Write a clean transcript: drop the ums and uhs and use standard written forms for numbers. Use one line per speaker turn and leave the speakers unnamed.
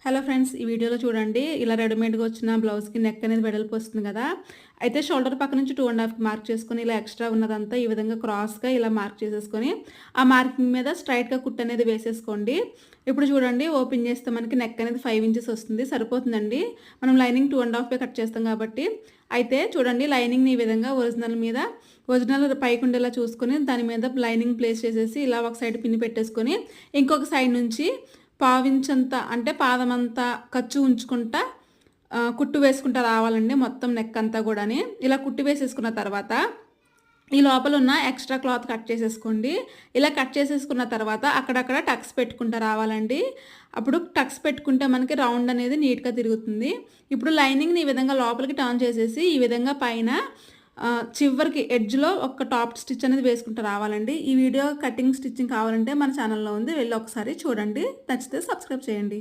Hello friends, ఈ వీడియోలో చూడండి. ఇలా రెడీమేడ్‌గా వచ్చిన బ్లౌజ్‌కి నెక్ అనేది వెడల్పు వస్తుంది కదా! అయితే షోల్డర్ పక్క నుంచి 2 ½ మార్క్ చేసుకొని, ఇలా ఎక్స్ట్రా ఉన్నదంతా ఈ విధంగా క్రాస్‌గా ఇలా మార్క్ చేసేసుకొని, ఆ మార్కింగ్ మీద స్ట్రెయిట్‌గా కుట్టు అనేది వేసేసుకోండి. ఇప్పుడు చూడండి, ఓపెన్ చేస్తే మనకి నెక్ అనేది 5 ఇంచెస్ వస్తుంది. సరిపోతుందండి. మనం లైనింగ్ 2 ½ కట్ చేస్తాం కాబట్టి. అయితే చూడండి, లైనింగ్‌ని ఈ విధంగా ఒరిజినల్ పైకుండేలా చూసుకొని, దాని మీద లైనింగ్ ప్లేస్ చేసేసి, ఇలా ఒక సైడ్ పిన్ పెట్టేసుకొని, ఇంకొక సైడ్ నుంచి పావించంత అంటే పాదమంతా ఖర్చు ఉంచుకుంటా కుట్టు వేసుకుంటా రావాలండి మొత్తం నెక్ అంతా గూడాని. ఇలా కుట్టు వేసేసుకున్న తర్వాత ఈ లోపల ఉన్న ఎక్స్ట్రా క్లాత్ కట్ చేసేసుకోండి. ఇలా కట్ చేసేసుకున్న తర్వాత అక్కడక్కడ టక్స్ పెట్టుకుంటా రావాలండి. అప్పుడు టక్స్ పెట్టుకుంటే మనకి రౌండ్ అనేది నీట్‌గా తిరుగుతుంది. ఇప్పుడు లైనింగ్‌ని ఈ విధంగా లోపలికి టర్న్ చేసేసి ఈ విధంగా పైన చివరికి ఎడ్జ్‌లో ఒక టాప్ స్టిచ్ అనేది వేసుకుంటూ రావాలండి. ఈ వీడియో కటింగ్ స్టిచ్చింగ్ కావాలంటే మన ఛానల్‌లో ఉంది. వెళ్ళి ఒకసారి చూడండి. నచ్చితే సబ్స్క్రైబ్ చేయండి.